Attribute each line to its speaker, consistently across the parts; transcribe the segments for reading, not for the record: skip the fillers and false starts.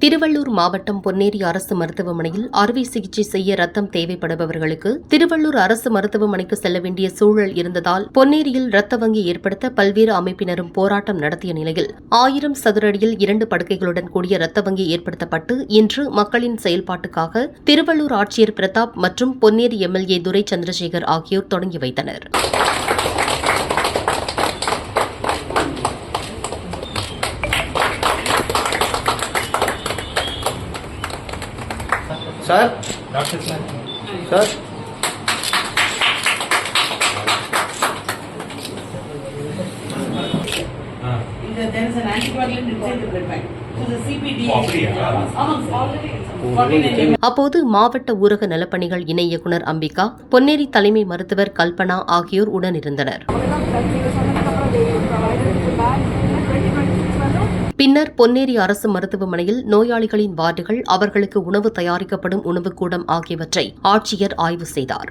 Speaker 1: திருவள்ளூர் மாவட்டம் பொன்னேரி அரசு மருத்துவமனையில் அறுவை சிகிச்சை செய்ய ரத்தம் தேவைப்படுபவர்களுக்கு திருவள்ளூர் அரசு மருத்துவமனைக்கு செல்ல வேண்டிய சூழல் இருந்ததால் பொன்னேரியில் ரத்த வங்கி ஏற்படுத்த பல்வேறு அமைப்பினரும் போராட்டம் நடத்திய நிலையில் 1000 சதுர அடியில் 2 படுக்கைகளுடன் கூடிய ரத்த வங்கி ஏற்படுத்தப்பட்டு இன்று மக்களின் செயல்பாட்டுக்காக திருவள்ளூர் ஆட்சியர் பிரதாப் மற்றும் பொன்னேரி எம்எல்ஏ துரை சந்திரசேகர் ஆகியோர் தொடங்கி வைத்தனர்.
Speaker 2: Sir doctor sir
Speaker 3: there is an anticoagulant inside the blood bank. So the CPD
Speaker 1: அப்போது மாவட்ட ஊரக நலப்பணிகள் இணை இயக்குநர் அம்பிகா, பொன்னேரி தலைமை மருத்துவர் கல்பனா ஆகியோர் உடனிருந்தனர். பின்னர் பொன்னேரி அரசு மருத்துவமனையில் நோயாளிகளின் வார்டுகள், அவர்களுக்கு உணவு தயாரிக்கப்படும் உணவுக்கூடம் ஆகியவற்றை ஆட்சியர் ஆய்வு செய்தார்.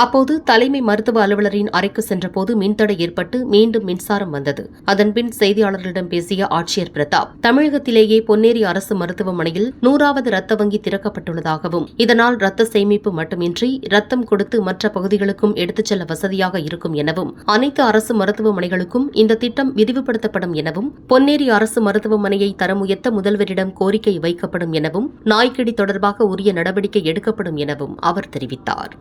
Speaker 1: அப்போது தலைமை மருத்துவ அலுவலரின் அறைக்கு சென்றபோது மின்தடை ஏற்பட்டு மீண்டும் மின்சாரம் வந்தது. அதன்பின் செய்தியாளர்களிடம் பேசிய ஆட்சியர் பிரதாப், தமிழகத்திலேயே பொன்னேரி அரசு மருத்துவமனையில் 100வது ரத்த வங்கி திறக்கப்பட்டுள்ளதாகவும், இதனால் ரத்த சேமிப்பு மட்டுமின்றி ரத்தம் கொடுத்து மற்ற பகுதிகளுக்கும் எடுத்துச் செல்ல வசதியாக இருக்கும் எனவும், அனைத்து அரசு மருத்துவமனைகளுக்கும் இந்த திட்டம் விரிவுபடுத்தப்படும் எனவும், பொன்னேரி அரசு மருத்துவமனையை தரம் உயர்த்த முதல்வரிடம் கோரிக்கை வைக்கப்படும் எனவும், நாய்க்கடி தொடர்பாக உரிய நடவடிக்கை எடுக்கப்படும் எனவும் அவர் தெரிவித்தார்.